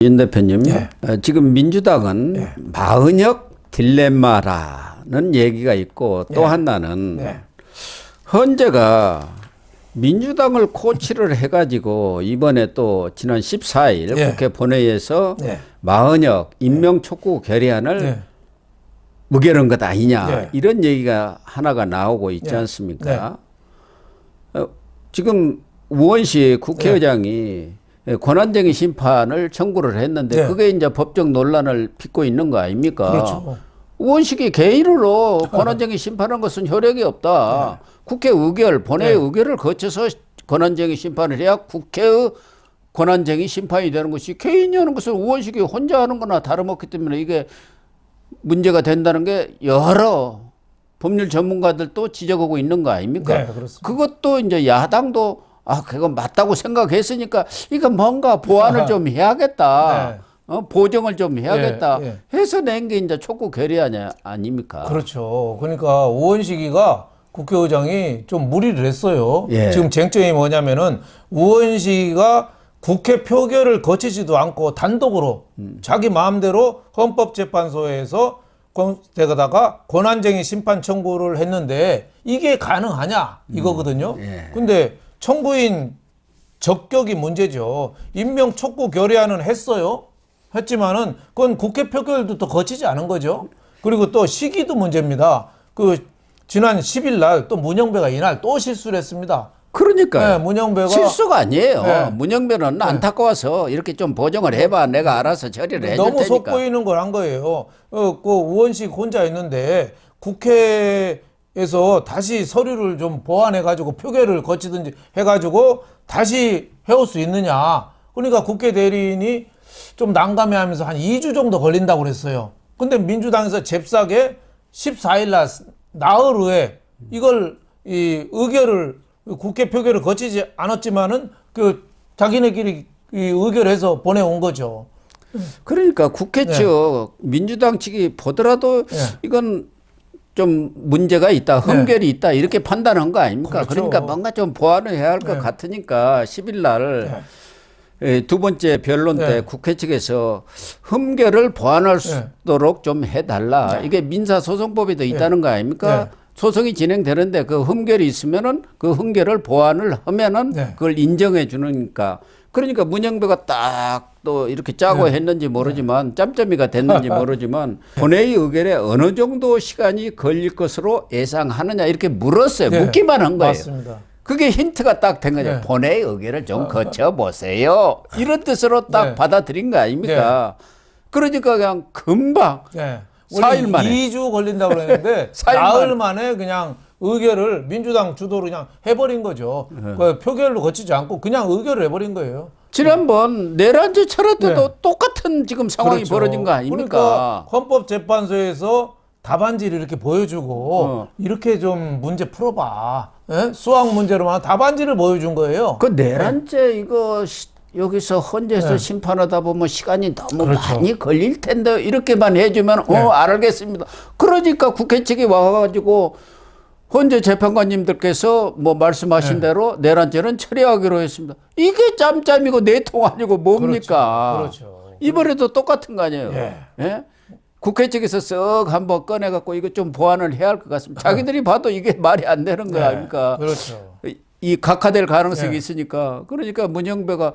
윤 대표님, 예. 지금 민주당은 예. 마은혁 딜레마라는 얘기가 있고 또 예. 하나는 네. 헌재가 민주당을 코치를 해가지고 이번에 또 지난 14일 예. 국회 본회의에서 네. 마은혁 임명 촉구 결의안을 네. 무결한 것 아니냐 예. 이런 얘기가 하나가 나오고 있지 예. 않습니까? 지금 우원식 국회의장이 권한쟁의 심판을 청구를 했는데 네. 그게 이제 법적 논란을 빚고 있는 거 아닙니까? 그렇죠. 우원식이 개인으로 권한쟁의 심판한 것은 효력이 없다. 네. 국회 의결, 본회의 네. 의결을 거쳐서 권한쟁의 심판을 해야 국회의 권한쟁의 심판이 되는 것이 개인이 하는 것을 우원식이 혼자 하는 거나 다름없기 때문에 이게 문제가 된다는 게 여러 법률 전문가들도 지적하고 있는 거 아닙니까? 네, 그렇습니다. 그것도 이제 야당도 그건 맞다고 생각했으니까 이거 뭔가 보완을 좀 해야겠다. 네. 보정을 좀 해야겠다. 예, 해서 낸 게 이제 촉구 결의안 아닙니까? 그렇죠. 그러니까 우원식이가 국회의장이 좀 무리를 했어요. 예. 지금 쟁점이 뭐냐면은 우원식이가 국회 표결을 거치지도 않고 단독으로 자기 마음대로 헌법재판소에서 데다가 권한쟁의 심판 청구를 했는데 이게 가능하냐 이거거든요. 예. 근데 청구인 적격이 문제죠. 임명 촉구 결의안은 했어요. 했지만은 그건 국회 표결도 또 거치지 않은 거죠. 그리고 또 시기도 문제입니다. 지난 10일 날 또 문영배가 이날 또 실수를 했습니다. 그러니까 네, 문영배가 실수가 아니에요. 네. 문영배는 안타까워서 이렇게 좀 보정을 해봐. 내가 알아서 처리를 해줄 너무 테니까. 속보이는 걸 한 거예요. 그 우원식 혼자 있는데 국회에서 다시 서류를 좀 보완해가지고 표결을 거치든지 해가지고 다시 해올 수 있느냐. 그러니까 국회 대리인이 좀 난감해하면서 한 2주 정도 걸린다고 그랬어요. 근데 민주당에서 잽싸게 14일 날 나흘 후에 이걸 의결을 국회 표결을 거치지 않았지만은 자기네끼리 의결해서 보내온 거죠. 그러니까 국회 측 민주당 측이 보더라도 이건 좀 문제가 있다, 흠결이 있다 이렇게 판단한 거 아닙니까? 그렇죠. 그러니까 뭔가 좀 보완을 해야 할 것 같으니까 10일 날 두 번째 변론 때 국회 측에서 흠결을 보완할 수 있도록 좀 해달라. 이게 민사소송법에도 있다는 거 아닙니까? 소송이 진행되는데 그 흠결이 있으면은 그 흠결을 보완을 하면은 그걸 인정해 주니까. 그러니까 문영배가 딱 또 이렇게 짜고 했는지 모르지만 짬짬이가 됐는지 모르지만 본회의 의결에 어느 정도 시간이 걸릴 것으로 예상하느냐 이렇게 물었어요. 묻기만 한 거예요. 맞습니다. 그게 힌트가 딱 된 거죠. 본회의 의결을 좀 거쳐보세요. 이런 뜻으로 딱 받아들인 거 아닙니까? 그러니까 그냥 금방 4일 만에 2주 걸린다고 그랬는데 나흘 만에 그냥 의결을 민주당 주도로 그냥 해버린 거죠. 그 표결로 거치지 않고 그냥 의결을 해버린 거예요. 지난번 내란죄 철회 때도 똑같은 지금 상황이 벌어진 거 아닙니까? 그러니까 헌법재판소에서 답안지를 이렇게 보여주고 이렇게 좀 문제 풀어봐. 수학 문제로만 답안지를 보여준 거예요. 그 내란죄 이거 여기서 헌재에서 심판하다 보면 시간이 너무 많이 걸릴 텐데 이렇게만 해주면 알겠습니다. 그러니까 국회 측이 와가지고 헌재 재판관님들께서 뭐 말씀하신 대로 내란죄는 처리하기로 했습니다. 이게 짬짬이고 내통 아니고 뭡니까? 그렇죠. 이번에도 똑같은 거 아니에요. 예? 국회 측에서 쓱 한번 꺼내갖고 이거 좀 보완을 해야 할 것 같습니다. 자기들이 봐도 이게 말이 안 되는 거 아닙니까? 그렇죠. 이 각하될 가능성이 있으니까. 그러니까 문영배가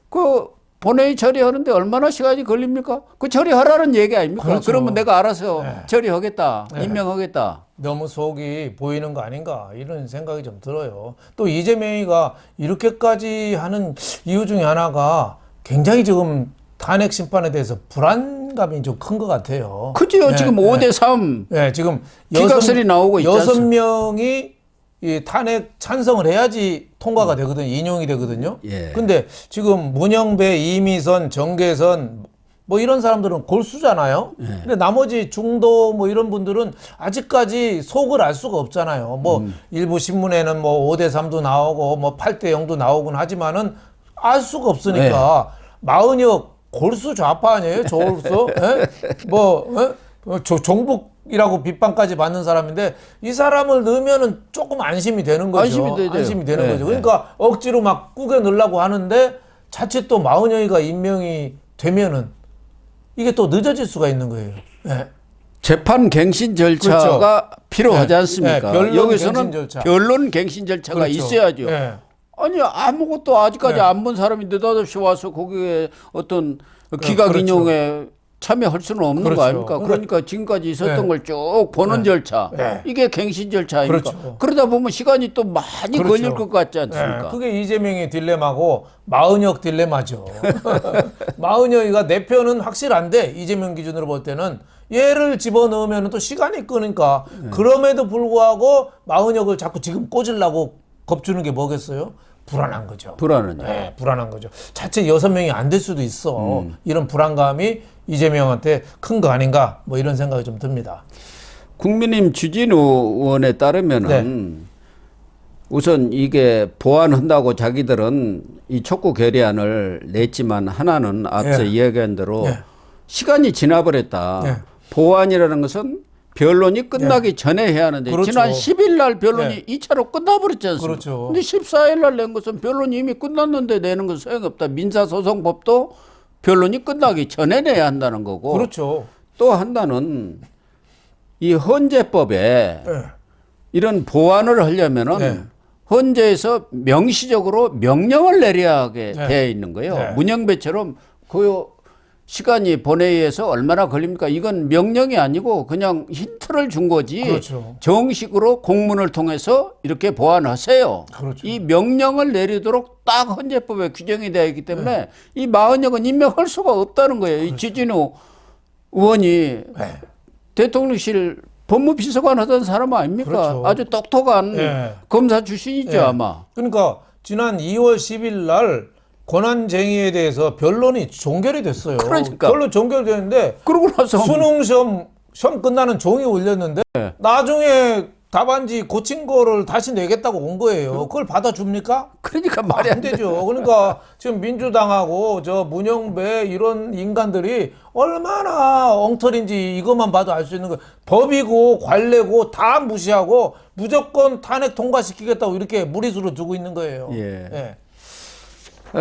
그 본회의 처리하는데 얼마나 시간이 걸립니까? 그 처리하라는 얘기 아닙니까? 그렇죠. 그러면 내가 알아서 처리하겠다. 임명하겠다. 너무 속이 보이는 거 아닌가 이런 생각이 좀 들어요. 또 이재명이가 이렇게까지 하는 이유 중에 하나가 굉장히 지금 탄핵 심판에 대해서 불안감이 좀 큰 것 같아요. 그죠? 지금 5대3. 지금 기각설이 나오고 있지 않습니까? 6명이 이 탄핵 찬성을 해야지 통과가 되거든요. 인용이 되거든요. 근데 지금 문영배, 이미선, 정계선 뭐 이런 사람들은 골수잖아요. 근데 나머지 중도 뭐 이런 분들은 아직까지 속을 알 수가 없잖아요. 뭐 일부 신문에는 뭐 5대3도 나오고 뭐 8대0도 나오곤 하지만은 알 수가 없으니까 마은혁 골수 좌파 아니에요? 저로서 종북이라고 비판까지 받는 사람인데 이 사람을 넣으면은 조금 안심이 되는 거죠. 안심이 되는 거죠. 그러니까 억지로 막 꾸겨 넣으려고 하는데 자칫 또 마은영이가 임명이 되면은 이게 또 늦어질 수가 있는 거예요. 예. 재판 갱신 절차가 그렇죠. 필요하지 예. 않습니까? 예. 변론 여기서는 갱신 절차. 변론 갱신 절차가 그렇죠. 있어야죠. 예. 아니 아무것도 아직까지 네. 안 본 사람이 느닷없이 와서 거기에 어떤 기각 그렇죠. 인용에 참여할 수는 없는 그렇죠. 거 아닙니까? 그러니까 지금까지 있었던 네. 걸 쭉 보는 네. 절차 네. 이게 갱신 절차 아닙니까? 그렇죠. 그러다 보면 시간이 또 많이 그렇죠. 걸릴 것 같지 않습니까? 예, 그게 이재명의 딜레마고 마은혁 딜레마죠. 마은혁이가 내 편은 확실한데 이재명 기준으로 볼 때는 얘를 집어넣으면 또 시간이 끄니까 그럼에도 불구하고 마은혁을 자꾸 지금 꽂으려고 겁주는 게 뭐겠어요? 불안한 거죠. 불안하죠. 네, 불안한 거죠. 자체 6명이 안 될 수도 있어. 이런 불안감이 이재명한테 큰 거 아닌가 뭐 이런 생각이 좀 듭니다. 국민의힘 주진우 의원에 따르면은 우선 이게 보완한다고 자기들은 이 촉구 결의안을 냈지만 하나는 앞서 이야기한 대로 시간이 지나버렸다. 보완이라는 것은 변론이 끝나기 전에 해야 하는데 그렇죠. 지난 10일 날 변론이 2차로 끝나버렸지 않습니까? 그렇죠. 근데 14일 날 낸 것은 변론이 이미 끝났는데 내는 건 소용없다. 민사소송법도 변론이 끝나기 전에 내야 한다는 거고. 그렇죠. 또 하나는 이 헌재법에 이런 보완을 하려면은 헌재에서 명시적으로 명령을 내려야 하게 되어 있는 거예요. 문영배처럼 그 시간이 본회의에서 얼마나 걸립니까? 이건 명령이 아니고 그냥 힌트를 준 거지. 그렇죠. 정식으로 공문을 통해서 이렇게 보완하세요. 그렇죠. 이 명령을 내리도록 딱 헌재법에 규정이 되어 있기 때문에 이 마은혁은 임명할 수가 없다는 거예요. 그렇죠. 이 주진우 의원이 대통령실 법무비서관 하던 사람 아닙니까? 그렇죠. 아주 똑똑한 검사 출신이죠 아마. 그러니까 지난 2월 10일 날 권한쟁의에 대해서 변론이 종결이 됐어요. 그러니까. 변론 종결됐는데 그러고 나서 수능 시험 끝나는 종이 올렸는데 나중에 답안지 고친 거를 다시 내겠다고 온 거예요. 그걸 받아줍니까? 그러니까 말이 안 되죠. 그러니까 지금 민주당하고 저 문영배 이런 인간들이 얼마나 엉터리인지 이것만 봐도 알 수 있는 거예요. 법이고 관례고 다 무시하고 무조건 탄핵 통과시키겠다고 이렇게 무리수로 두고 있는 거예요. 예.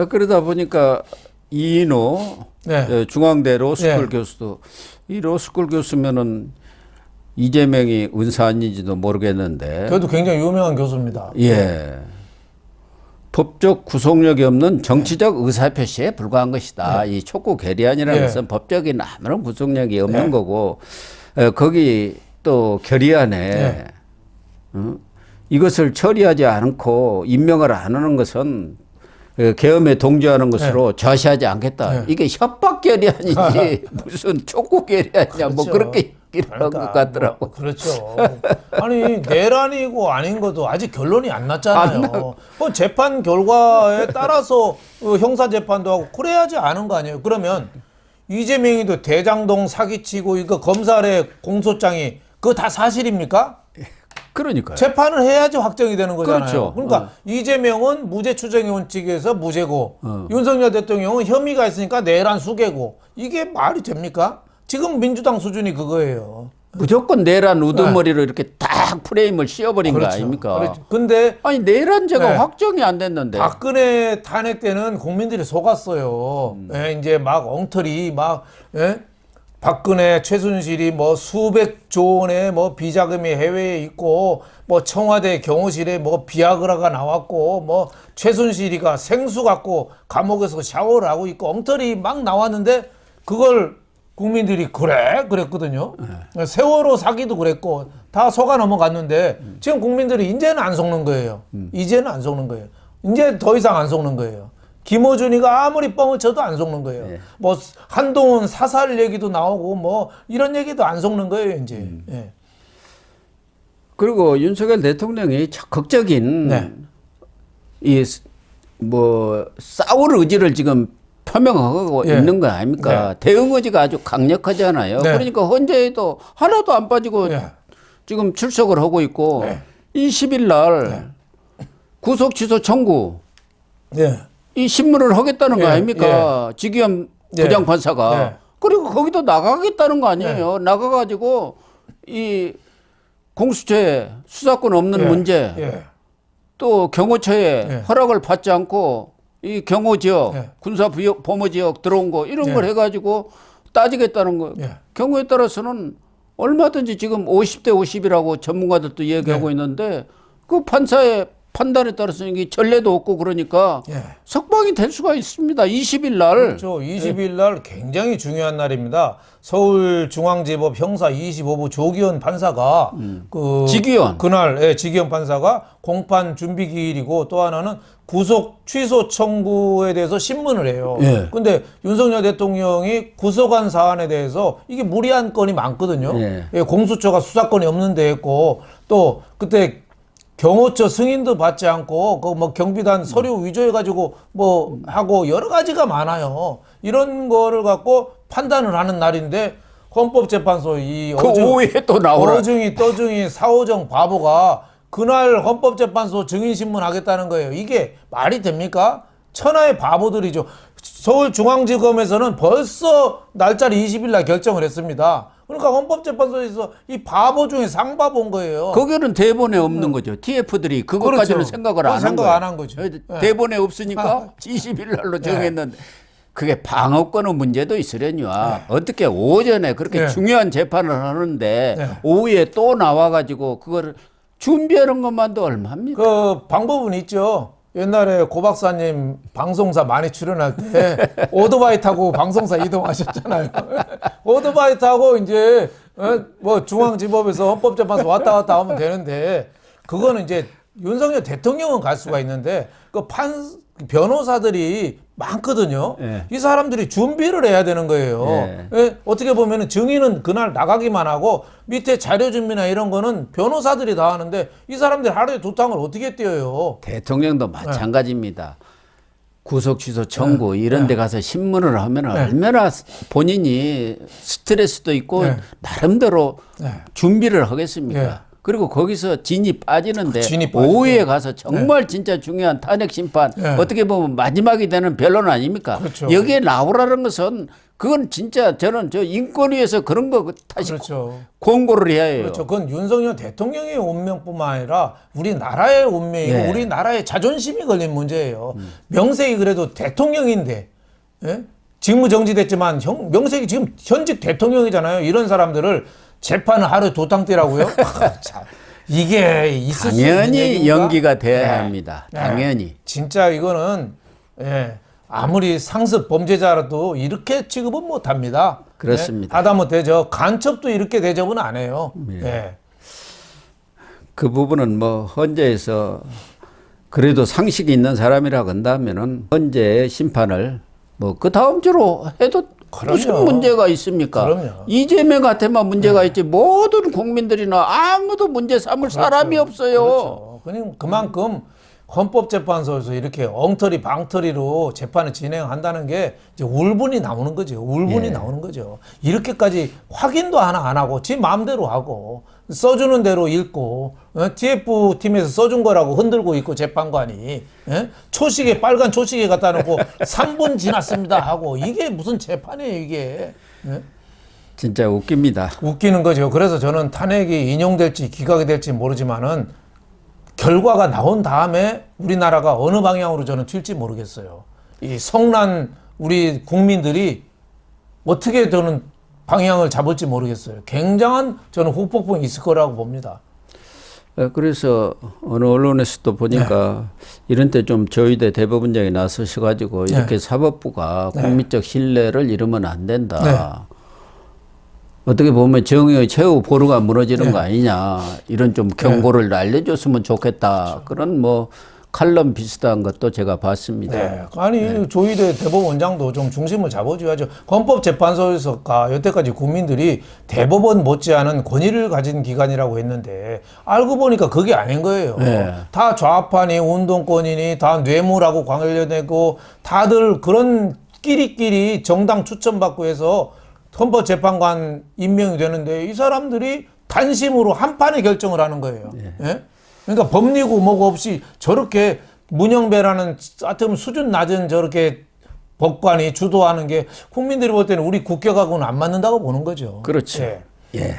그러다 보니까 이인호 중앙대 로스쿨 교수도 이 로스쿨 교수면은 이재명이 은사 아닌지도 모르겠는데. 그래도 굉장히 유명한 교수입니다. 예. 법적 구속력이 없는 정치적 의사표시에 불과한 것이다. 이 촉구 결의안이라는 것은 법적인 아무런 구속력이 없는 거고, 거기 또 결의안에 이것을 처리하지 않고 임명을 안 하는 것은 계엄에 동조하는 것으로 좌시하지 않겠다. 이게 협박 결의안이지 무슨 촉구 결의안이냐. 뭐 그렇게 얘기를 한 것 같더라고. 뭐, 그렇죠. 아니 내란이고 아닌 것도 아직 결론이 안 났잖아요. 뭐 재판 결과에 따라서 형사 재판도 하고 그래야지 아는 거 아니에요. 그러면 이재명이도 대장동 사기치고 이거 검찰의 공소장이 그거 다 사실입니까? 그러니까요. 재판을 해야지 확정이 되는 거잖아요. 그렇죠. 그러니까 이재명은 무죄 추정의 원칙에서 무죄고 윤석열 대통령은 혐의가 있으니까 내란 수개고 이게 말이 됩니까? 지금 민주당 수준이 그거예요. 무조건 내란 우두머리로 이렇게 딱 프레임을 씌워버린 거 아닙니까? 그렇죠. 근데 아니 내란죄가 확정이 안 됐는데. 박근혜 탄핵 때는 국민들이 속았어요. 이제 막 엉터리 막 박근혜, 최순실이 뭐 수백조 원의 뭐 비자금이 해외에 있고 뭐 청와대 경호실에 뭐 비아그라가 나왔고 뭐 최순실이가 생수 갖고 감옥에서 샤워를 하고 있고 엉터리 막 나왔는데 그걸 국민들이 그랬거든요. 세월호 사기도 그랬고 다 속아 넘어갔는데 지금 국민들이 이제는 안 속는 거예요. 이제는 안 속는 거예요. 이제 더 이상 안 속는 거예요. 김어준이가 아무리 뻥을 쳐도 안 속는 거예요. 뭐 한동훈 사살 얘기도 나오고 뭐 이런 얘기도 안 속는 거예요 이제. 그리고 윤석열 대통령이 적극적인 이 뭐 싸울 의지를 지금 표명하고 있는 거 아닙니까? 대응 의지가 아주 강력하잖아요. 그러니까 헌재에도 하나도 안 빠지고 지금 출석을 하고 있고 20일 날 구속 취소 청구 이 신문을 하겠다는 거 아닙니까? 지기현 부장판사가. 그리고 거기도 나가겠다는 거 아니에요. 나가가지고 이 공수처에 수사권 없는 문제 또 경호처에 허락을 받지 않고 이 경호 지역, 예. 군사 보호 지역 들어온 거 이런 걸 해가지고 따지겠다는 거. 경우에 따라서는 얼마든지 지금 50대 50이라고 전문가들도 얘기하고 있는데 그 판사의 판단에 따라서 이게 전례도 없고 그러니까 석방이 될 수가 있습니다. 20일 날. 그렇죠. 20일 날 굉장히 중요한 날입니다. 서울중앙지법 형사 25부 조기현 판사가 지기현. 그날 지기현 판사가 공판 준비 기일이고 또 하나는 구속 취소 청구에 대해서 신문을 해요. 근데 윤석열 대통령이 구속한 사안에 대해서 이게 무리한 건이 많거든요. 공수처가 수사권이 없는데 했고 또 그때 경호처 승인도 받지 않고 그 뭐 경비단 서류 위조해가지고 뭐 하고 여러 가지가 많아요. 이런 거를 갖고 판단을 하는 날인데 헌법재판소 이 그 오후에 또 나오라. 어중이 떠중이 사오정 바보가 그날 헌법재판소 증인신문 하겠다는 거예요. 이게 말이 됩니까? 천하의 바보들이죠. 서울중앙지검에서는 벌써 날짜를 20일 날 결정을 했습니다. 그러니까 헌법재판소에서 이 바보 중에 상바본 거예요. 거기는 대본에 없는 거죠. TF들이 그것까지는 그렇죠. 생각을 안 한 생각 거예요. 안 한 거죠. 대본에 없으니까 20일 날로 정했는데 그게 방어권의 문제도 있으려니와 어떻게 오전에 그렇게 중요한 재판을 하는데 오후에 또 나와가지고 그거를 준비하는 것만도 얼마입니까? 그 방법은 있죠. 옛날에 고 박사님 방송사 많이 출연할 때 오토바이 타고 방송사 이동하셨잖아요. 오토바이 타고 이제 뭐 중앙지법에서 헌법재판소 왔다 갔다 하면 되는데 그거는 이제 윤석열 대통령은 갈 수가 있는데 그 변호사들이 많거든요. 이 사람들이 준비를 해야 되는 거예요. 어떻게 보면은 증인은 그날 나가기만 하고 밑에 자료 준비나 이런 거는 변호사들이 다 하는데 이 사람들이 하루에 두 탕을 어떻게 떼어요? 대통령도 마찬가지입니다. 구속 취소 청구 이런 데 가서 신문을 하면 얼마나 본인이 스트레스도 있고 나름대로 준비를 하겠습니까? 그리고 거기서 진이 빠지는데 오후에 가서 정말 진짜 중요한 탄핵 심판 어떻게 보면 마지막이 되는 변론 아닙니까? 그렇죠. 여기에 나오라는 것은 그건 진짜 저는 저 인권위에서 그런 거 다시 권고를 해야 해요. 그렇죠. 그건 윤석열 대통령의 운명뿐만 아니라 우리나라의 운명이고 우리나라의 자존심이 걸린 문제예요. 명색이 그래도 대통령인데 직무 정지됐지만 명색이 지금 현직 대통령이잖아요. 이런 사람들을 재판을 하루에 도탕 떼라고요? 이게 있을 수 있는 당연히 얘기인가? 연기가 돼야 합니다. 당연히. 진짜 이거는 아무리 상습 범죄자라도 이렇게 취급은 못합니다. 그렇습니다. 하다못해 저 간첩도 이렇게 대접은 안 해요. 그 부분은 뭐 헌재에서 그래도 상식이 있는 사람이라 한다면은 헌재의 심판을 뭐 그 다음 주로 해도 무슨 문제가 있습니까? 그럼요. 이재명한테만 문제가 있지 모든 국민들이나 아무도 문제 삼을 사람이 없어요. 그렇죠. 그냥 그만큼 헌법재판소에서 이렇게 엉터리 방터리로 재판을 진행한다는 게 이제 울분이 나오는 거죠. 울분이 나오는 거죠. 이렇게까지 확인도 하나 안 하고 지 마음대로 하고 써주는 대로 읽고 TF팀에서 써준 거라고 흔들고 있고 재판관이 초시계 빨간 초시계 갖다 놓고 3분 지났습니다 하고 이게 무슨 재판이에요 이게. 진짜 웃깁니다. 웃기는 거죠. 그래서 저는 탄핵이 인용될지 기각이 될지 모르지만은 결과가 나온 다음에 우리나라가 어느 방향으로 저는 튈지 모르겠어요. 이 성난 우리 국민들이 어떻게 저는 방향을 잡을지 모르겠어요. 굉장한 저는 후폭풍이 있을 거라고 봅니다. 그래서 어느 언론에서도 보니까 이런 때 좀 저희대 대법원장이 나서셔가지고 이렇게 사법부가 국민적 신뢰를 잃으면 안 된다. 어떻게 보면 정의의 최후 보루가 무너지는 거 아니냐 이런 좀 경고를 알려줬으면 좋겠다. 그런 뭐 칼럼 비슷한 것도 제가 봤습니다. 아니 조희대 대법원장도 좀 중심을 잡아줘야죠. 헌법재판소에서가 여태까지 국민들이 대법원 못지않은 권위를 가진 기관이라고 했는데 알고 보니까 그게 아닌 거예요. 다 좌파니 운동권이니 다 뇌물하고 관련되고 다들 그런 끼리끼리 정당 추천받고 해서 헌법재판관 임명이 되는데 이 사람들이 단심으로 한 판에 결정을 하는 거예요. 그러니까 법리고 뭐고 없이 저렇게 문영배라는 하여튼 수준 낮은 저렇게 법관이 주도하는 게 국민들이 볼 때는 우리 국격하고는 안 맞는다고 보는 거죠. 그렇죠. 예.